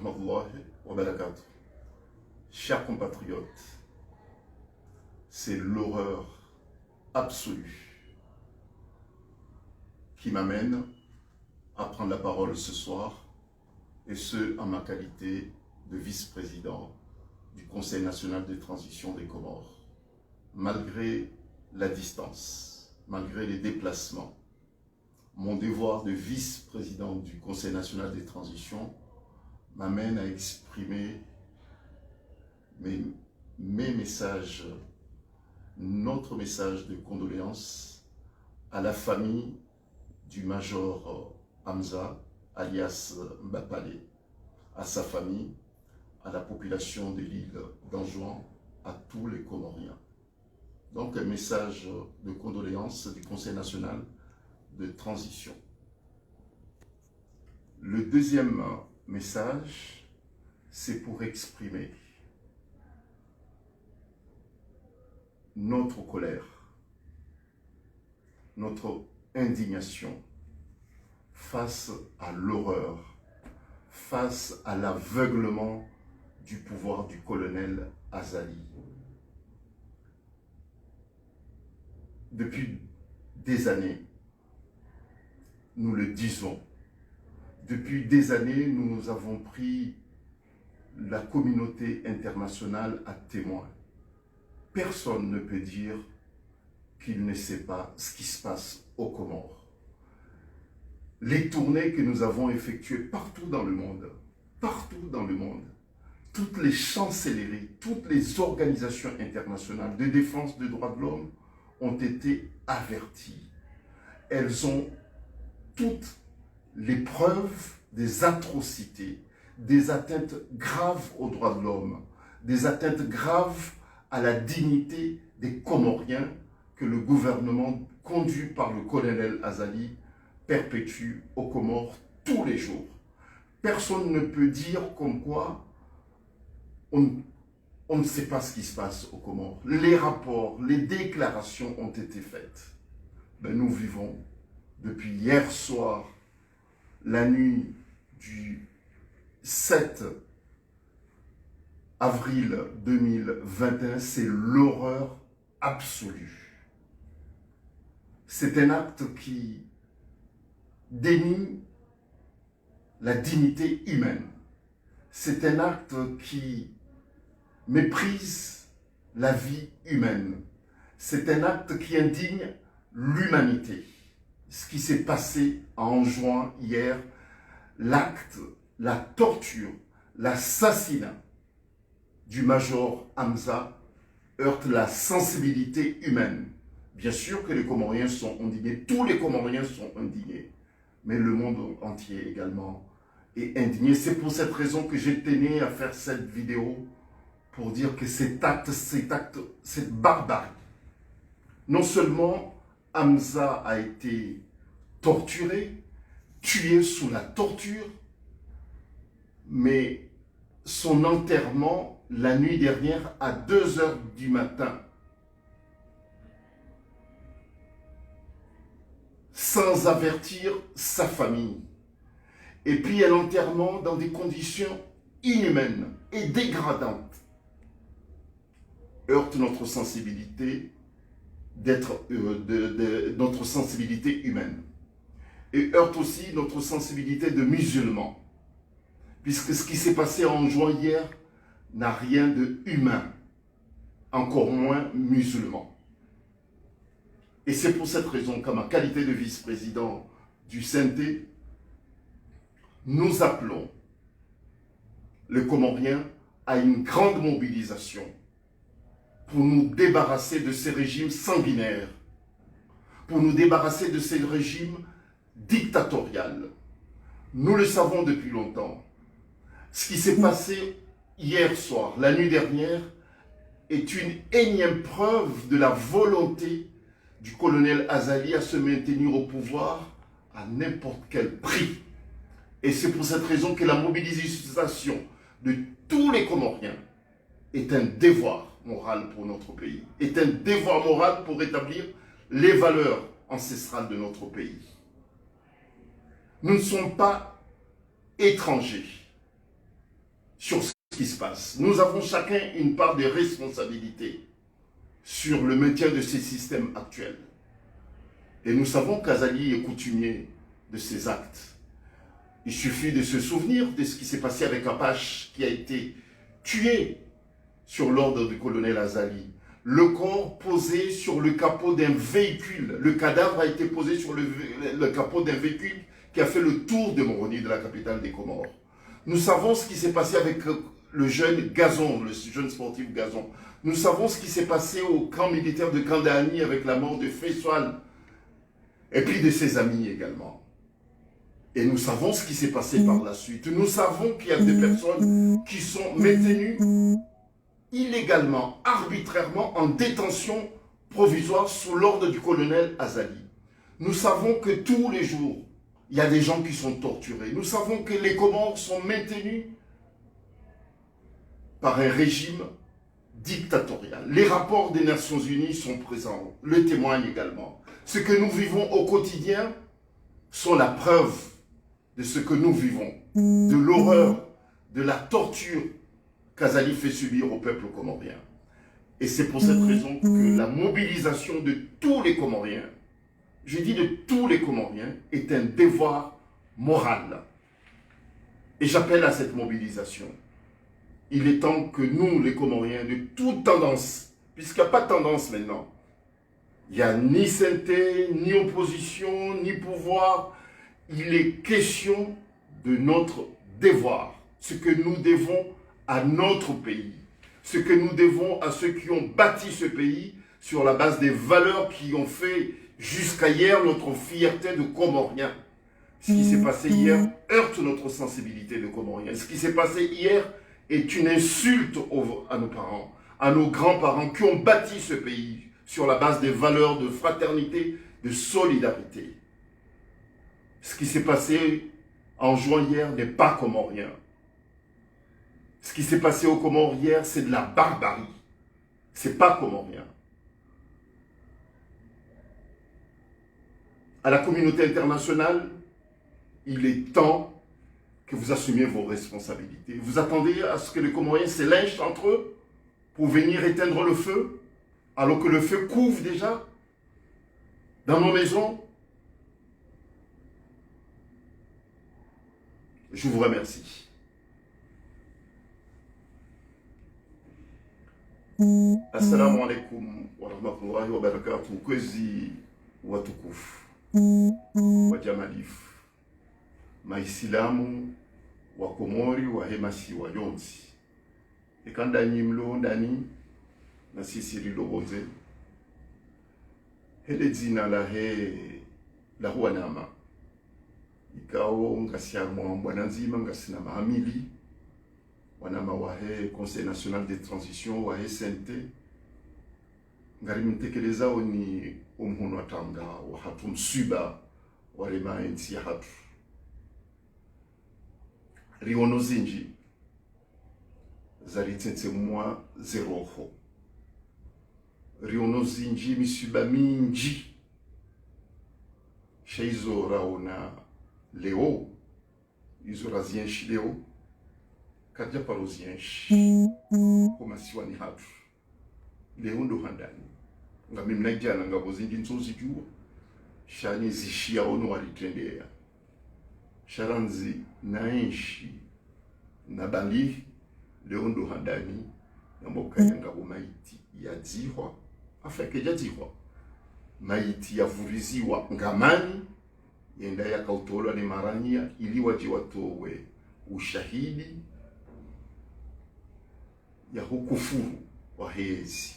rahmatullahi wa barakatuh. Chers compatriotes, c'est l'horreur absolue qui m'amène à prendre la parole ce soir, et ce, en ma qualité de vice-président du Conseil national de transition des Comores. Malgré la distance, malgré les déplacements, mon devoir de vice-président du Conseil national des transitions m'amène à exprimer mes messages, notre message de condoléances à la famille du major Hamza, alias Mbapale, à sa famille, à la population de l'île d'Anjouan, à tous les Comoriens. Donc un message de condoléances du Conseil national de transition. Le deuxième message, c'est pour exprimer notre colère, notre indignation face à l'horreur, face à l'aveuglement du pouvoir du colonel Azali. Depuis des années, nous le disons, depuis des années, nous avons pris la communauté internationale à témoin. Personne ne peut dire qu'il ne sait pas ce qui se passe aux Comores. Les tournées que nous avons effectuées partout dans le monde, toutes les chancelleries, toutes les organisations internationales de défense des droits de l'homme ont été averties. Elles ont toutes les preuves des atrocités, des atteintes graves aux droits de l'homme, des atteintes graves à la dignité des Comoriens que le gouvernement conduit par le colonel Azali perpétue aux Comores tous les jours. Personne ne peut dire comme quoi on ne sait pas ce qui se passe aux Comores. Les rapports, les déclarations ont été faites. Mais nous vivons depuis hier soir, la nuit du 7 avril 2021, c'est l'horreur absolue. C'est un acte qui dénie la dignité humaine. C'est un acte qui méprise la vie humaine. C'est un acte qui indigne l'humanité. Ce qui s'est passé en juin hier, l'acte, la torture, l'assassinat du major Hamza heurte la sensibilité humaine. Bien sûr que les Comoriens sont indignés, tous les Comoriens sont indignés, mais le monde entier également est indigné. C'est pour cette raison que j'ai tenu à faire cette vidéo pour dire que cet acte, cette barbarie, non seulement Hamza a été torturé, tué sous la torture, mais son enterrement la nuit dernière à 2 h du matin, sans avertir sa famille. Et puis un enterrement dans des conditions inhumaines et dégradantes heurte notre sensibilité notre sensibilité humaine, et heurte aussi notre sensibilité de musulmans, puisque ce qui s'est passé en juin hier n'a rien de humain, encore moins musulman. Et c'est pour cette raison qu'à ma qualité de vice-président du CNT, nous appelons les Comoriens à une grande mobilisation pour nous débarrasser de ces régimes sanguinaires, pour nous débarrasser de ces régimes dictatoriaux. Nous le savons depuis longtemps. Ce qui s'est passé hier soir, la nuit dernière, est une énième preuve de la volonté du colonel Azali à se maintenir au pouvoir à n'importe quel prix. Et c'est pour cette raison que la mobilisation de tous les Comoriens est un devoir moral pour notre pays, est un devoir moral pour rétablir les valeurs ancestrales de notre pays. Nous ne sommes pas étrangers sur ce qui se passe. Nous avons chacun une part de responsabilité sur le maintien de ces systèmes actuels. Et nous savons qu'Azali est coutumier de ces actes. Il suffit de se souvenir de ce qui s'est passé avec Apache qui a été tué sur l'ordre du colonel Azali. Le corps posé sur le capot d'un véhicule. Le cadavre a été posé sur le capot d'un véhicule qui a fait le tour de Moroni, de la capitale des Comores. Nous savons ce qui s'est passé avec le jeune Gazon, le jeune sportif Gazon. Nous savons ce qui s'est passé au camp militaire de Kandahani avec la mort de Faisal et puis de ses amis également. Et nous savons ce qui s'est passé par la suite. Nous savons qu'il y a des personnes qui sont maintenues illégalement, arbitrairement en détention provisoire sous l'ordre du colonel Azali. Nous savons que tous les jours, il y a des gens qui sont torturés. Nous savons que les Comores sont maintenus par un régime dictatorial. Les rapports des Nations Unies sont présents, le témoignent également. Ce que nous vivons au quotidien sont la preuve de ce que nous vivons, de l'horreur, de la torture qu'Azali fait subir au peuple comorien. Et c'est pour cette raison que la mobilisation de tous les Comoriens, je dis de tous les Comoriens, est un devoir moral. Et j'appelle à cette mobilisation. Il est temps que nous, les Comoriens, de toute tendance, puisqu'il n'y a pas de tendance maintenant, il n'y a ni synthé, ni opposition, ni pouvoir, il est question de notre devoir, ce que nous devons à notre pays, ce que nous devons à ceux qui ont bâti ce pays sur la base des valeurs qui ont fait jusqu'à hier notre fierté de Comoriens. Ce qui s'est passé hier heurte notre sensibilité de Comoriens. Ce qui s'est passé hier est une insulte à nos parents, à nos grands-parents qui ont bâti ce pays sur la base des valeurs de fraternité, de solidarité. Ce qui s'est passé en juin hier n'est pas comorien. Ce qui s'est passé aux Comores hier, c'est de la barbarie. C'est pas comorien. À la communauté internationale, il est temps que vous assumiez vos responsabilités. Vous attendez à ce que les Comoriens se lynchent entre eux pour venir éteindre le feu, alors que le feu couvre déjà dans nos maisons. Je vous remercie. Assalamu alaikum wa rahmatullahi wa barakatuh. Kwezi watukufu wa jamalifu maisilamu wa Komori wa hemasi wa yonzi ikanda nyimlo ndani na sisi liloboze hele dzina la he la huanama ikao ngasiamwa bwana nzima ngasina maamili wanama wahe Conseil National de Transition wahe sente ngari mtekeleza ni umhunu atanga wa hatu msuba walema ensi ya hatu riono zinji zalitsense mwa zeroho riono zinji misuba minji shaizo raona leo izo razienshi leo kaja parozienshi komasiwa ni hatu leo ndo handani ngami mnajana ngabo zinji nsozi jua shani zishia ono walitendea sharanzi naenshi na bali leo ndo handani yamoka ngabo maiti ya dzihwa afake ya dzihwa maiti ya vuriziwa ngamani yenda yakautolwa ni marania ili waje watowe ushahidi ya hukufuru wa hezi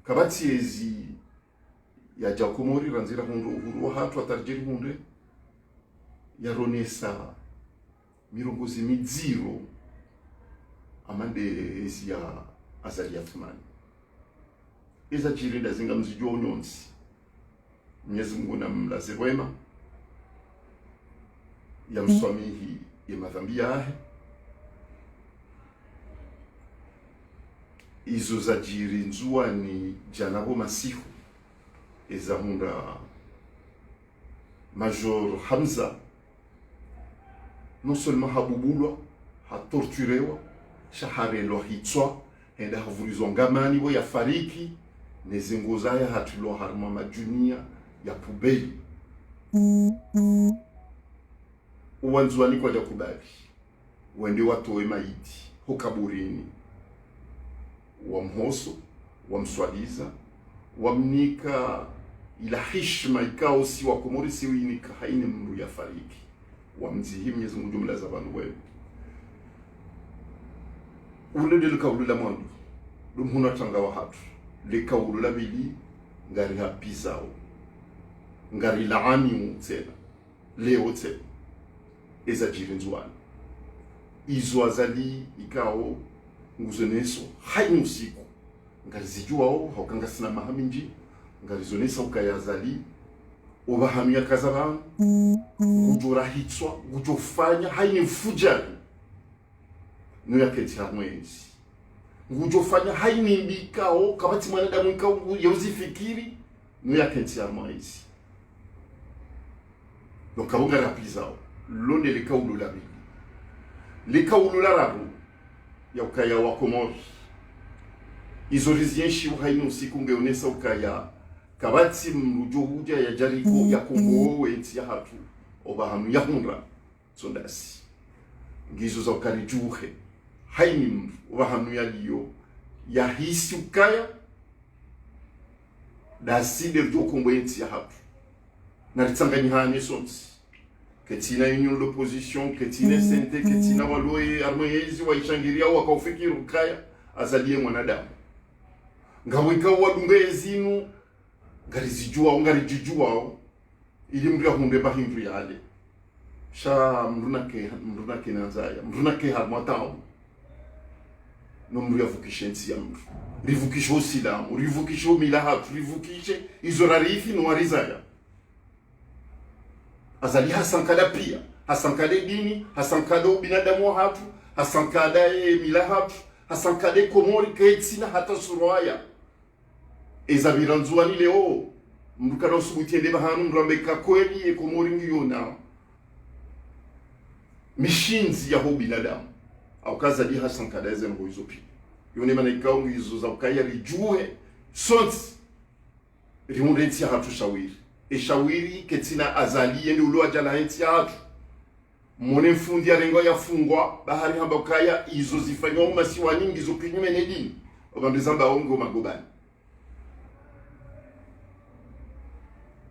kabati hezi ya jakomori ranzira hundo uhuru wa hatu atarjeri hunde ya ronesa mirongozi midziro amande hezi ya Azali Athumani eza jirida zinga mzijo onyonsi Mwenyezi Mungu na mlaze wema ya mswamihi ya madhambi yahe izo zajiri nzuwa ni janabo masihu eza hunda Major Hamza non seulement habubulwa ha torturewa shahare lo hitswa henda havulizwa ngamani bo ya fariki nezingozaya hatulo harma majunia ya pubeli uwanzwani kwa jakubali wende watowe maiti hukaburini wamhoso wamswaliza wamnika ila hishma ikao si wakomori si winika haine mru ya fariki wamzihi Mwenyezi Mungu jumla za banu wewe ule de kaulula mwandu dumhuna tanga wa hatu le kaulula bili ngari hapizao ngari laani tena leo tena eza jirinzwani izo azali ikao nguzoneso haini usiku ngari zijuao haukanga sina mahaminji ngari zonesa ukayazali ubahamia kazabana ngujura hitswa ngujofanya haini mfujari nuya keti hamwezi ngujofanya haini mbikao kabati mwanadamu ikao yauzifikiri nuya keti hamwezi donc kabunga rapizao londe le kaulu la bili le kaulu la rabu ya ukaya wa Komori izorizien shi haini usiku ngeonesa ukaya kabati mrujo huja ya Jariko ya Kongo wenti ya hatu obahamu ya hunra sondasi ngizo za ukarijuhe haini mru obahamu ya liyo ya hisi ukaya dasi de rjo Kongo wenti ya hatu na ritangani hane sonsi ketina union l'opposition ketina sente ketina waloe armeyezi wa ishangiria wakaufikiri ukaya azalie mwanadamu ngawika wadunga ezinu ngarijijua ili mria hunde bahimru yale sha mruna ke nanzaya mruna ke harmatao no mria vukishensi ya mru rivukisho silamu rivukisho milahatu rivukishe izorarifi no warizaya azali hasankada pia hasankade dini hasankada binadamu wa hatu hasankada milahatu hasankade Komori keitsina hata surwaya ezabiranzuani leo mrukana usubutiende bahanu mrambeka kweli Komori ngiyona mishinzi ya hobi binadamu au kaza di hasankada ezengo izopi yone mana ikao ngizo za ukaya rijuhe sonsi rimundensi ya hatu shawiri shawiri ketina azali yende ulo ajala henti ya hatu mone mfundi ya rengo ya fungwa bahari hamba ukaya izo zifanywa umasiwa nyingi zo kinyume nedini obandezamba ongo magobani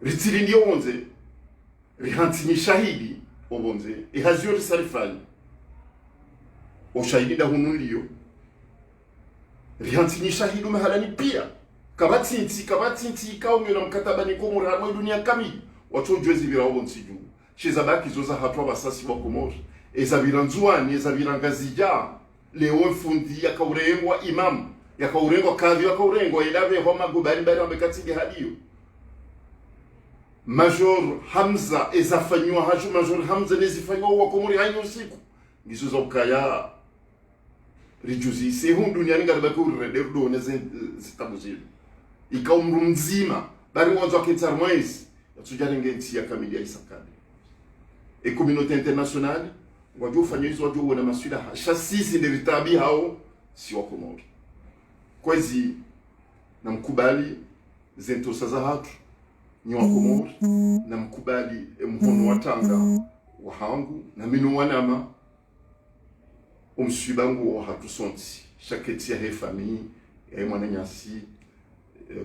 ritiri ndiyo onze rihantini shahidi obonze ihazio risarifani o shahidi da hunuliyo rihantini shahidi umehalani pia kabatinti ikao na mkataba ni Komori hamwe dunia kamili watu ujwezi vira obonzi juu shezabaki zoza hatwa basasi wa Komori ezabiranzuani ezabirangazija leo mfundi yakaurengwa imam yakaurengwa kadhi yakaurengwa ilave homa gubani bali wamekatige hadiyo Major Hamza ezafanywa haju Major Hamza nezifanywa wa Komori haini usiku ngizo za ukaya rijuzi sehun duniani ngaribaki urederdo neze zitabuzili ika umru mzima bari mwanzo aketar mwezi yatujari ngenti ya kamili ya isakade e communauté internationale wajua ufanya hizo wajua wana maswila shasisi nderitabi hao si wa Komori kwezi na mkubali zentosa za hatu ni wa Komori na mkubali mhono wa tanga wa hangu na minu wanama umshibangu wa hatu sonti shaketi ya he famille ya mwananyasi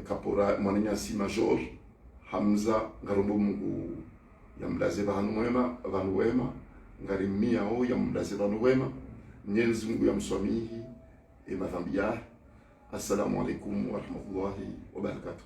kapora mwananyasi Major Hamza ngarombo Mungu ya mlaze vanu wema ngarimia o ya mlaze vanu wema Mwenyezi Mungu ya mswamihi madhambi yake. Assalamu alaikum wa rahmatullahi wa barakatuh.